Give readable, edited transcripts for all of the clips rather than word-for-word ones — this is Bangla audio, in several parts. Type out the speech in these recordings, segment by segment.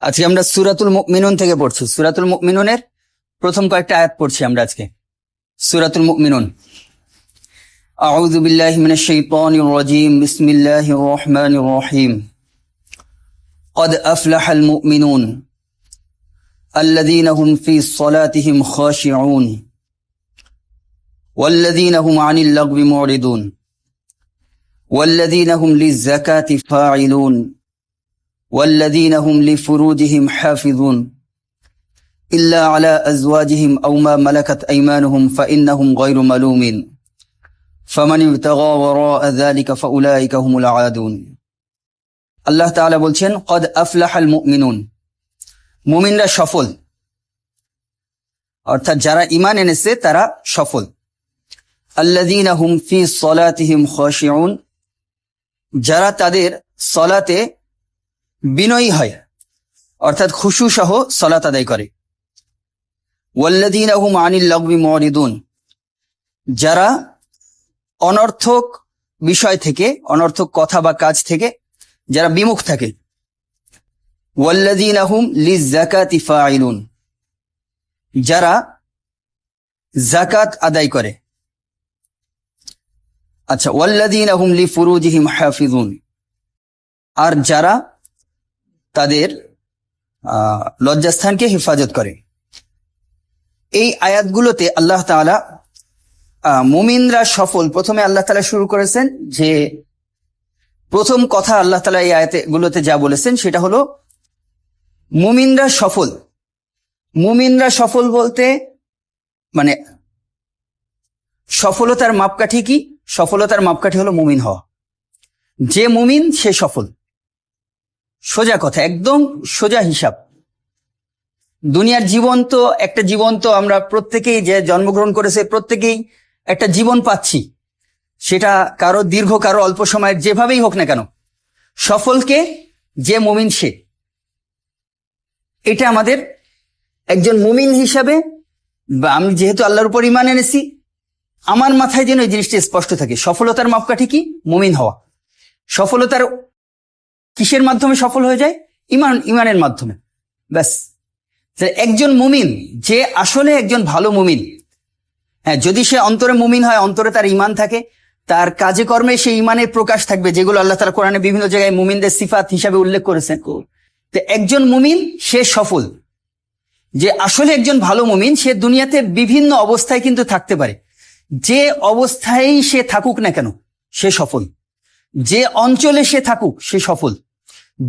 আজকে আমরা সূরাতুল মুমিনুন থেকে পড়ছি। সূরাতুল মুমিনুনের প্রথম কয়েকটা আয়াত পড়ছি আমরা আজকে। সূরাতুল মুমিনুন। আউযু বিল্লাহি মিনাশ শাইতানির রাজীম। বিসমিল্লাহির রহমানির রহিম। قد أفلح المؤمنون الذين هم في صلاتهم خاشعون والذين هم عن اللغو معرضون والذين هم للزكاة فاعلون والذين هم لفروجهم حافظون إلا على أزواجهم أو ما ملكت أيمانهم فإنهم غير ملومين فمن ابتغى وراء ذلك فأولئك هم العادون। আল্লাহ তাআলা বলছেন কদ আফলাহাল মুমিনুন, মুমিনরা সফল, অর্থাৎ যারা ঈমান এনেছে তারা সফল। আল্লাযীনা হুম ফি সলাতিহিম খাশিউন, যারা তাদের সলাতে বিনয়ী হয়, অর্থাৎ খুশু সহ সলাত আদায় করে। ওয়াল্লাযীনা হুম আনিল লাগবি মুরিদুন, যারা অনর্থক বিষয় থেকে, অনর্থক কথা বা কাজ থেকে যারা বিমুখ থাকে। ওয়াল্লাযীনা হুম লিযাকাতি ফাইলুন, যারা যাকাত আদায় করে। আচ্ছা, ওয়াল্লাযীনা হুম লিফুরুজিহিম হাফিজুন, আর যারা তাদের লজ্জাস্থানকে হেফাজত করে। এই আয়াতগুলোতে আল্লাহ তাআলা মুমিনরা সফল, প্রথমে আল্লাহ তাআলা শুরু করেছেন যে প্রথম কথা আল্লাহ তাআলা এই আয়াতগুলোতে যা বলেছেন সেটা হলো মুমিনরা সফল। মুমিনরা সফল বলতে মানে সফলতার মাপকাঠি কি? সফলতার মাপকাঠি হলো মুমিন হওয়া। যে মুমিন সে সফল। সোজা কথা, একদম সোজা হিসাব। দুনিয়ার জীবন তো একটা জীবন, তো আমরা প্রত্যেকেই যে জন্মগ্রহণ করেছে প্রত্যেকেই একটা জীবন পাচ্ছি, সেটা কারো দীর্ঘ কারো অল্প সময়ের, যেভাবেই হোক না কেন, সফলকে যে মুমিন সে। এটা আমাদের একজন মুমিন হিসাবে, বা আমি যেহেতু আল্লাহর উপর ঈমান এনেছি, আমার মাথায় যেন এই জিনিসটা স্পষ্ট থাকে। সফলতার মাপকাঠি কি? মুমিন হওয়া। সফলতার কিসের মাধ্যমে সফল হয়ে যায়? ঈমানের মাধ্যমে। ব্যাস, একজন মুমিন যে আসলে একজন ভালো মুমিন, হ্যাঁ, যদি সে অন্তরে মুমিন হয়, অন্তরে তার ঈমান থাকে, তার কাজে কর্মে সেই ঈমানের প্রকাশ থাকবে, যেগুলো আল্লাহ তাআলা কোরআনে বিভিন্ন জায়গায় মুমিনদের সিফাত হিসাবে উল্লেখ করেছেন। তো একজন মুমিন সে সফল। যে আসলে একজন ভালো মুমিন, সে দুনিয়াতে বিভিন্ন অবস্থায় কিন্তু থাকতে পারে। যে অবস্থায় সে থাকুক না কেন সে সফল। যে অঞ্চলে সে থাকুক সে সফল।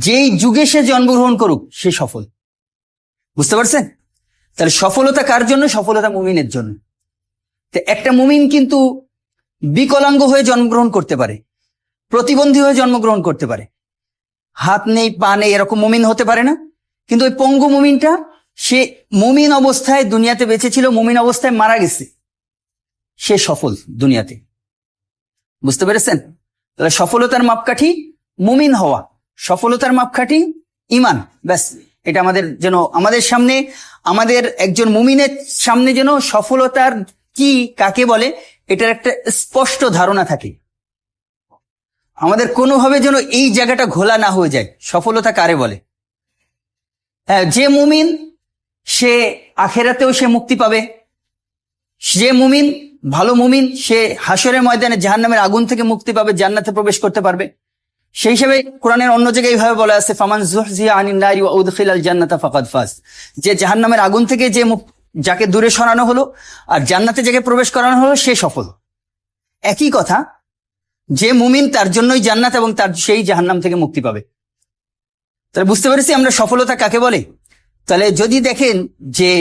যেই যুগে সে জন্মগ্রহণ করুক সে সফল। বুঝতে পারছেন? তাহলে সফলতা কার জন্য? সফলতা মুমিনের জন্য। তো একটা মুমিন কিন্তু বিকলাঙ্গ হয়ে জন্মগ্রহণ করতে পারে, প্রতিবন্ধী হয়ে জন্মগ্রহণ করতে পারে, হাত নেই পা নেই, এরকম মুমিন হতে পারে না। কিন্তু ওই পঙ্গু মুমিনটা, সে মুমিন অবস্থায় দুনিয়াতে বেঁচে ছিল, মুমিন অবস্থায় মারা গেছে, সে সফল দুনিয়াতে। বুঝতে পেরেছেন? তাহলে সফলতার মাপকাঠি মুমিন হওয়া, সফলতার মাপকাঠি ঈমান। ব্যাস, এটা আমাদের যেন আমাদের সামনে, আমাদের একজন মুমিনের সামনে যেন সফলতার কি, কাকে বলে, এটার একটা স্পষ্ট ধারণা থাকে। আমাদের কোনোভাবে যেন এই জায়গাটা ঘোলা না হয়ে যায়। সফলতা কারে বলে? হ্যাঁ, যে মুমিন সে আখেরাতেও সে মুক্তি পাবে। যে মুমিন ভালো মুমিন, সে হাসরের ময়দানে জাহান্নামের আগুন থেকে মুক্তি পাবে, জান্নাতে প্রবেশ করতে পারবে। সেই হিসেবে কোরআনের অন্য জায়গায় এইভাবে বলা আছে, ফামান যুহজিয়া আনিন নারি ওয়া উদখিলাল জান্নাতা ফাকাদ ফাজ। যে জাহান্নামের আগুন থেকে যে যাকে দূরে সরানো হলো আর জান্নাতে যাকে প্রবেশ করানো হলো সে সফল। একই কথা, যে মুমিন তার জন্যই জান্নাত এবং তার সেই জাহান্নাম থেকে মুক্তি পাবে। তাহলে বুঝতে পেরেছি আমরা সফলতা কাকে বলে। তাহলে যদি দেখেন যে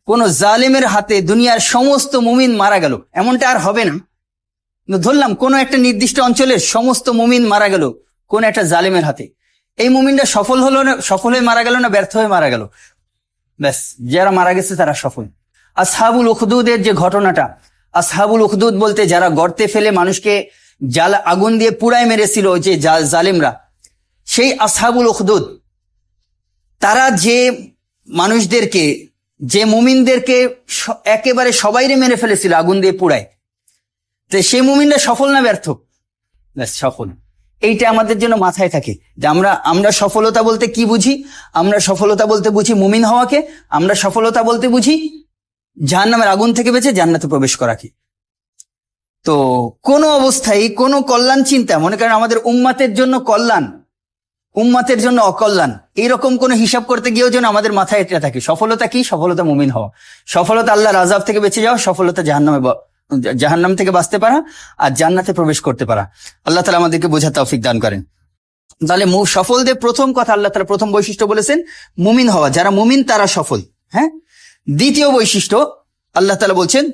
কোন জালেমের হাতে দুনিয়ার সমস্ত মুমিন মারা গেল, এমনটা আর হবে না, ধরলাম কোন একটা নির্দিষ্ট অঞ্চলের সমস্ত মুমিন মারা গেল কোন একটা জালেমের হাতে, এই মুমিনটা সফল হলো না, সফল হয়ে মারা গেল না ব্যর্থ হয়ে মারা গেল? ব্যাস, যারা মারা গেছে তারা সফল। আসহাবুল উখদুদের যে ঘটনাটা, আসহাবুল উখদুদ বলতে যারা গর্তে ফেলে মানুষকে আগুন দিয়ে পুড়ায় মেরেছিল যে জালেমরা, সেই আসহাবুল উখদুদ, তারা যে মানুষদেরকে, যে মুমিনদেরকে একেবারে সবাইরে মেরে ফেলেছিল আগুন দিয়ে পুড়ায়, তো সেই মুমিনরা সফল না ব্যর্থ? ব্যাস, সফল। এইটা আমাদের জন্য মাথায় থাকে যে আমরা সফলতা বলতে কি বুঝি। আমরা সফলতা বলতে বুঝি মুমিন হওয়াকে। আমরা সফলতা বলতে বুঝি জাহান্নামের আগুন থেকে বেঁচে জান্নাতে প্রবেশ করাকে। তো কোনো অবস্থায় কোনো কল্যাণ চিন্তা, মনে করেন আমাদের উম্মাতের জন্য কল্যাণ, উম্মাতের জন্য অকল্যাণ, এইরকম কোনো হিসাব করতে গিয়েও যেন আমাদের মাথায় এটা থাকে। সফলতা কি? সফলতা মুমিন হওয়া। সফলতা আল্লাহর আযাব থেকে বেঁচে যাওয়া। সফলতা জাহান্নাম থেকে বাঁচতে পারা আর জান্নাতে প্রবেশ করতে পারা। আল্লাহ তাআলা আমাদেরকে বোঝার তৌফিক দান করেন। তাহলে সফলদের প্রথম কথা আল্লাহ তাআলা প্রথম বৈশিষ্ট্য বলেছেন মুমিন হওয়া। যারা মুমিন তারা সফল। হ্যাঁ, দ্বিতীয় বৈশিষ্ট্য আল্লাহ তাআলা বলছেন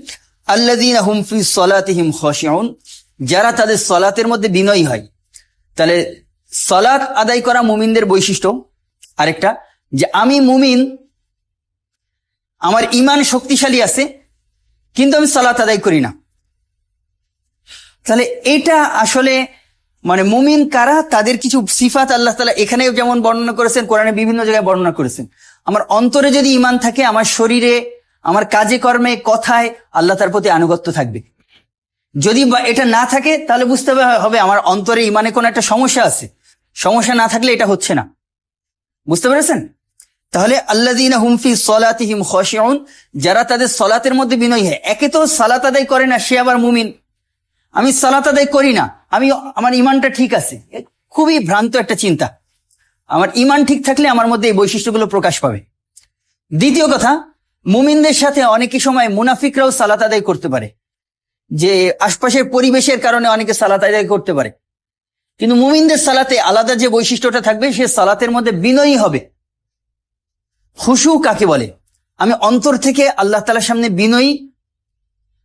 আল্লাযীনা হুম ফি সলাতিহিম খাশিউন, যারা তাদের সলাতের মধ্যে বিনয়ী হয়। তাহলে সলাত আদায় করা মুমিনদের বৈশিষ্ট্য। আরেকটা যে আমি মুমিন, আমার ঈমান শক্তিশালী আছে, কিন্তু আমি সালাত আদায় করি না। তাহলে এটা আসলে মানে মুমিন কারা, তাদের কিছু সিফাত আল্লাহ তাআলা এখানেও যেমন বর্ণনা করেছেন, কোরআনে বিভিন্ন জায়গায় বর্ণনা করেছেন। আমার অন্তরে যদি ঈমান থাকে, আমার শরীরে, আমার কাজে কর্মে, কথায় আল্লাহ তার প্রতি আনুগত্য থাকবে। যদি এটা না থাকে তাহলে বুঝতে হবে আমার অন্তরে ঈমানে কোনো একটা সমস্যা আছে। সমস্যা না থাকলে এটা হচ্ছে না। বুঝতে পেরেছেন? তাহলে আল্লাযীনা হুম ফি সলাতিহিম খাশিউন, যারা তাদের সলাতের মধ্যে বিনয়ী হয়। একে তো সালাত আদায় করে না, সে আবার মুমিন। আমি সালাত আদায় করি না, আমার ঈমানটা ঠিক আছে, খুবই ভ্রান্ত একটা চিন্তা। আমার ঈমান ঠিক থাকলে আমার মধ্যে এই বৈশিষ্ট্যগুলো প্রকাশ পাবে। দ্বিতীয় কথা, মুমিনদের সাথে অনেক সময় মুনাফিকরাও সালাত আদায় করতে পারে, যে আশপাশের পরিবেশের কারণে অনেকে সালাত আদায় করতে পারে, কিন্তু মুমিনদের সালাতে আলাদা যে বৈশিষ্ট্যটা থাকবে, সে সালাতের মধ্যে বিনয়ী হবে। খুশু কাকে বলে? আমি অন্তর থেকে আল্লাহ তাআলার সামনে বিনয়ী,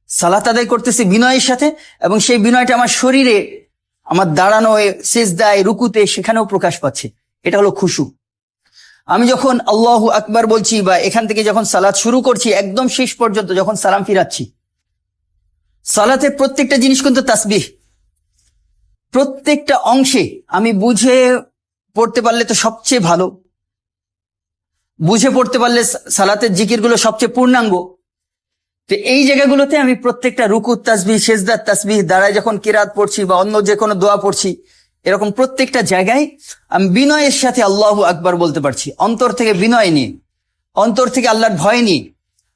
সালাত আদায় করতেছি বিনয়ের সাথে, এবং সেই বিনয়টা আমার শরীরে, আমার দাঁড়ানো, সিজদায়, রুকুতে, সেখানেও প্রকাশ পাচ্ছে। এটা হলো খুশু। আমি যখন আল্লাহু আকবার বলছি, বা এখান থেকে যখন সালাত শুরু করছি একদম শেষ পর্যন্ত যখন সালাম ফিরাচ্ছি, সালাতের প্রত্যেকটা জিনিস কিন্তু তাসবিহ। প্রত্যেকটা অংশে আমি বুঝে পড়তে পারলে তো সবচেয়ে ভালো, বুঝে পড়তে পারলে সালাতের জিকিরগুলো সবচেয়ে পূর্ণাঙ্গ। তো এই জায়গাগুলোতে আমি প্রত্যেকটা রুকুত তাসবিহ, সেজদার তাসবিহ, দাঁড়ায় যখন কিরাত পড়ছি বা অন্য যে কোনো দোয়া পড়ছি, এরকম প্রত্যেকটা জায়গায় আমি বিনয়ের সাথে আল্লাহু আকবার বলতে পারছি। অন্তর থেকে বিনয় নিয়ে, অন্তর থেকে আল্লাহর ভয় নিয়ে,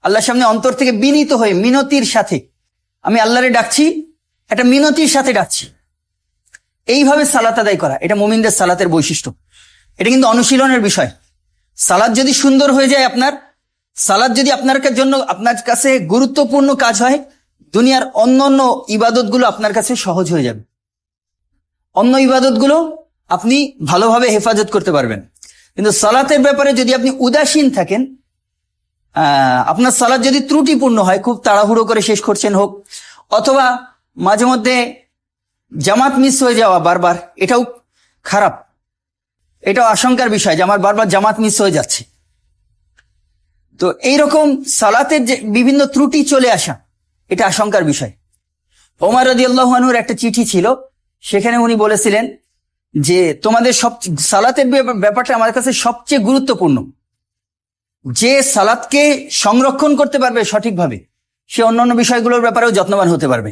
আল্লাহর সামনে অন্তর থেকে বিনীত হয়ে, মিনতির সাথে আমি আল্লাহরে ডাকছি, একটা মিনতির সাথে ডাকছি। এইভাবে সালাত আদায় করা, এটা মুমিনদের সালাতের বৈশিষ্ট্য। এটা কিন্তু অনুশীলনের বিষয়। সালাত যদি সুন্দর হয়ে যায়, আপনার সালাত যদি আপনার জন্য, আপনার কাছে গুরুত্বপূর্ণ কাজ হয়, দুনিয়ার অন্যান্য ইবাদতগুলো আপনার কাছে সহজ হয়ে যাবে। অন্য ইবাদতগুলো আপনি ভালোভাবে হেফাজত করতে পারবেন। কিন্তু সালাতের ব্যাপারে যদি আপনি উদাসীন থাকেন, আপনার সালাত যদি ত্রুটিপূর্ণ হয়, খুব তাড়াহুড়ো করে শেষ করছেন হোক, অথবা মাঝে মধ্যে জামাত মিস হয়ে যাওয়া বারবার, এটাও খারাপ। এটাও আশঙ্কার বিষয় যে আমার বারবার জামাত মিস হয়ে যাচ্ছে। তো এইরকম সালাতের যে বিভিন্ন ত্রুটি চলে আসা, এটা আশঙ্কার বিষয়। ওমর রাদিয়াল্লাহু আনহুর একটা চিঠি ছিল, সেখানে উনি বলেছিলেন যে তোমাদের সালাতের ব্যাপারটা আমার কাছে সবচেয়ে গুরুত্বপূর্ণ। যে সালাতকে সংরক্ষণ করতে পারবে সঠিকভাবে, সে অন্যান্য বিষয়গুলোর ব্যাপারেও যত্নবান হতে পারবে।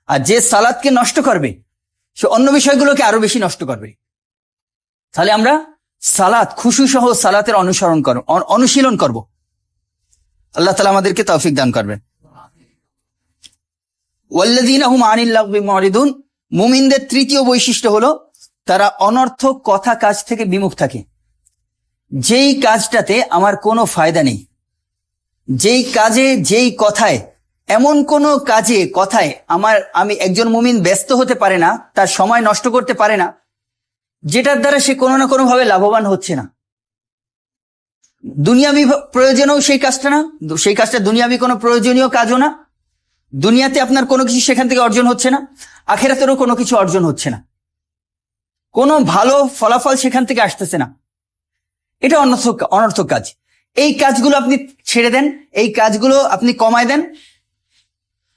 আর যে সালাতকে নষ্ট করবে, সে অন্য বিষয়গুলোকে আরো বেশি নষ্ট করবে। তাহলে আমরা সালাত, খুশু সহ সালাতের অনুশীলন করব। আল্লাহ তাআলা আমাদেরকে তৌফিক দান করবেন। ওয়াল্লাযীনা হুম আনিল লাগবি মুরিদুন, মুমিনদের তৃতীয় বৈশিষ্ট্য হলো তারা অনর্থক কথা কাজ থেকে বিমুখ থাকে। যেই কাজটাতে আমার কোনো ফায়দা নেই, যেই কাজে, যেই কথায়, এমন কোনো কাজে, কথায় আমি একজন মুমিন ব্যস্ত হতে পারে না, তার সময় নষ্ট করতে পারে না, যেটার দ্বারা সে কোনো না কোনো ভাবে লাভবান হচ্ছে না। দুনিয়াবি প্রয়োজনেও সেই কাজটা না, সেই কাজটা দুনিয়াবি কোনো প্রয়োজনীয় কাজও না, দুনিয়াতে আপনার কোনো কিছু সেখান থেকে অর্জন হচ্ছে না, আখিরাতেরও কোনো কিছু অর্জন হচ্ছে না, কোনো ভালো ফলাফল সেখান থেকে আসতেছে না। এটা অনর্থক কাজ। এই কাজগুলো আপনি ছেড়ে দেন, এই কাজগুলো আপনি কমায় দেন।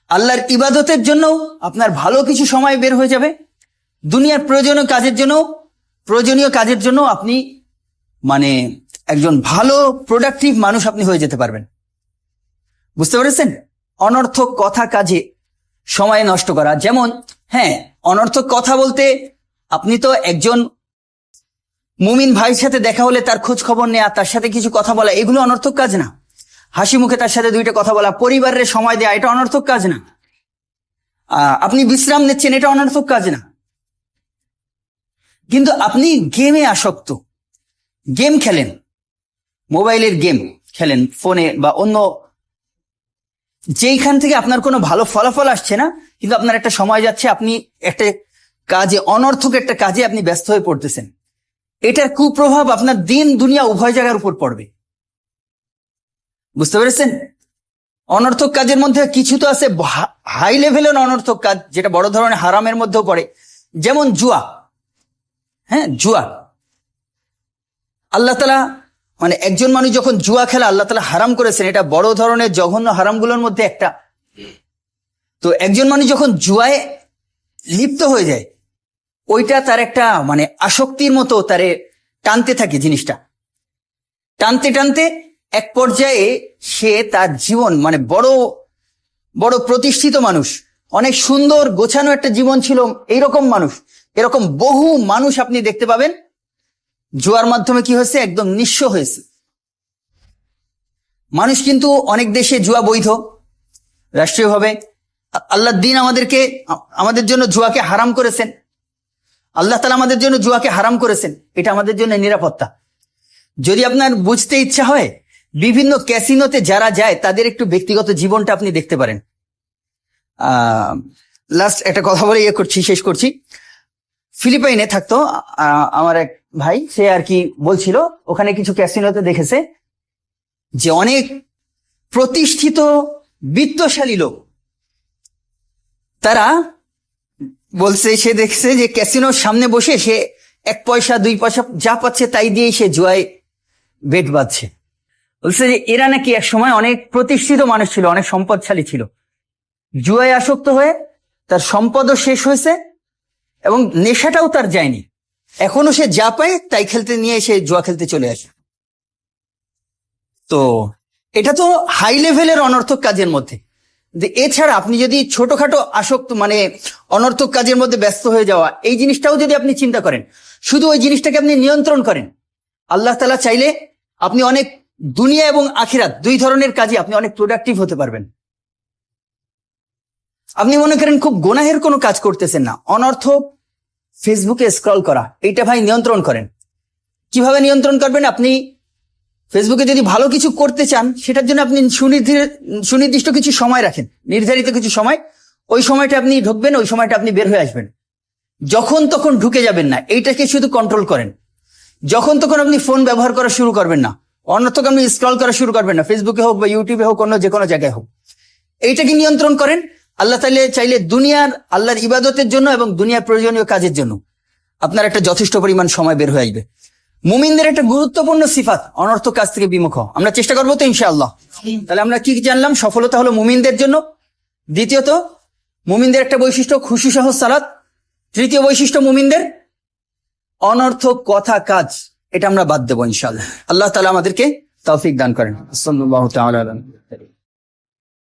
আল্লাহর ইবাদতের জন্য আপনার ভালো কিছু সময় বের হয়ে যাবে। দুনিয়ার প্রয়োজনীয় কাজের জন্য আপনি মানে একজন ভালো প্রোডাক্টিভ মানুষ আপনি হয়ে যেতে পারবেন। বুঝতে পেরেছেন? অনর্থক কথা কাজে সময় নষ্ট করা, যেমন হ্যাঁ, অনর্থক কথা বলতে আপনি তো একজন মুমিন ভাইয়ের সাথে দেখা হলে তার খোঁজ খবর নেওয়া, তার সাথে কিছু কথা বলা, এগুলো অনর্থক কাজ না। হাসি মুখে তার সাথে দুইটা কথা বলা, পরিবারের সময় দেওয়া, এটা অনর্থক কাজ না। আপনি বিশ্রাম নিচ্ছেন, এটা অনর্থক কাজ না। কিন্তু আপনি গেমে আসক্ত, গেম খেলেন, মোবাইলের গেম খেলেন ফোনে বা অন্য, যেইখান থেকে আপনার কোনো ভালো ফলাফল আসছে না, কিন্তু আপনার একটা সময় যাচ্ছে, আপনি একটা কাজে, অনর্থক একটা কাজে আপনি ব্যস্ত হয়ে পড়তেছেন। এটার কুপ্রভাব আপনার দিন দুনিয়া উভয় জায়গার উপর পড়বে। বুঝতে পেরেছেন? অনর্থক কাজের মধ্যে কিছু তো আছে হাই লেভেলের অনর্থক কাজ, যেটা বড় ধরনের হারামের মধ্যেও পড়ে, যেমন জুয়া। হ্যাঁ, জুয়া আল্লাহ তাআলা, মানে একজন মানুষ যখন জুয়া খেলা আল্লাহ তাআলা হারাম করেছেন, এটা বড় ধরনের জঘন্য হারামগুলোর মধ্যে একটা। তো একজন মানুষ যখন জুয়ায় লিপ্ত হয়ে যায়, ওইটা তার একটা মানে আসক্তির মতো তারে টানতে থাকে, জিনিসটা টানতে টানতে এক পর্যায়ে সে তার জীবন, মানে বড় বড় প্রতিষ্ঠিত মানুষ, অনেক সুন্দর গোছানো একটা জীবন ছিল, এইরকম মানুষ, এরকম বহু মানুষ আপনি দেখতে পাবেন জুয়ার মাধ্যমে কি হয়েছে, একদম নিঃস্ব হয়েছে মানুষ। কিন্তু অনেক দেশে জুয়া বৈধ রাষ্ট্রীয়ভাবে। আল্লাহর দ্বীন আমাদের জন্য জুয়াকে হারাম করেছেন। আল্লাহ তাআলা আমাদের জন্য জুয়াকে হারাম করেছেন, এটা আমাদের জন্য নিরাপত্তা। যদি আপনার বুঝতে ইচ্ছা হয়, বিভিন্ন ক্যাসিনোতে যারা যায় তাদের একটু ব্যক্তিগত জীবনটা আপনি দেখতে পারেন। লাস্ট একটা কথা বলে শেষ করছি। ফিলিপাইনে থাকতো আমার এক ভাই, সে আর কি বলছিল, ওখানে কিছু ক্যাসিনোতে দেখেছে যে অনেক প্রতিষ্ঠিত বিত্তশালী লোক, তারা বলছে সে দেখছে যে ক্যাসিনোর সামনে বসে সে 1 পয়সা 2 পয়সা যা পাচ্ছে তাই দিয়ে সে জুয়ায় বেট বাঁধছে। বলছে যে এরা নাকি এক সময় অনেক প্রতিষ্ঠিত মানুষ ছিল, অনেক সম্পদশালী ছিল, জুয়ায় আসক্ত হয়ে তার সম্পদও শেষ হয়েছে এবং নেশাটাও তার যায়নি, এখনো সে যা পায় তাই খেলতে নিয়ে সে জুয়া খেলতে চলে আসে। তো এটা তো হাই লেভেলের অনর্থক কাজের মধ্যে। এছাড়া আপনি যদি ছোটখাটো আসক্ত, মানে অনর্থক কাজের মধ্যে ব্যস্ত হয়ে যাওয়া, এই জিনিসটাও যদি আপনি চিন্তা করেন, শুধু ওই জিনিসটাকে আপনি নিয়ন্ত্রণ করেন, আল্লাহ তাআলা চাইলে আপনি অনেক দুনিয়া এবং আখিরাত দুই ধরনের কাজে আপনি অনেক প্রোডাক্টিভ হতে পারবেন। আপনি মনে করেন খুব গুনাহের কোনো কাজ করতেছেন না, অনর্থক ফেসবুকে স্ক্রল করা, এইটা ভাই নিয়ন্ত্রণ করেন। কিভাবে নিয়ন্ত্রণ করবেন? আপনি ফেসবুকে যদি ভালো কিছু করতে চান, সেটার জন্য আপনি সুনির্দিষ্ট কিছু সময় রাখেন, নির্ধারিত কিছু সময়, ওই সময়টা আপনি ঢুকবেন, ওই সময়টা আপনি বের হয়ে আসবেন, যখন তখন ঢুকে যাবেন না, এইটাকে শুধু কন্ট্রোল করেন। যখন তখন আপনি ফোন ব্যবহার করা শুরু করবেন না, অনর্থক আপনি স্ক্রল করা শুরু করবেন না, ফেসবুকে হোক বা ইউটিউবে হোক, অন্য যে কোনো জায়গায় হোক, এইটাকে নিয়ন্ত্রণ করেন। আল্লাহ তাআলা চাইলে আল্লাহর ইবাদতের জন্য এবং দুনিয়ার প্রয়োজনীয় কাজের জন্য আপনার একটা যথেষ্ট পরিমাণ সময় বের হয়ে আসবে। মুমিনদের একটা গুরুত্বপূর্ণ সিফাত অনর্থক কাজ থেকে বিমুখ। আমরা চেষ্টা করবো তো ইনশাআল্লাহ। তাহলে আমরা কি জানলাম? সফলতা হলো মুমিনদের জন্য। দ্বিতীয়ত, মুমিনদের একটা বৈশিষ্ট্য খুশি সহ সালাত। তৃতীয় বৈশিষ্ট্য মুমিনদের অনর্থক কথা কাজ, এটা আমরা বাদ দেবো ইনশাআল্লাহ। আল্লাহ তাআলা আমাদেরকে তৌফিক দান করেন। সাল্লাল্লাহু তাআলা আলাইহি ওয়া সাল্লাম।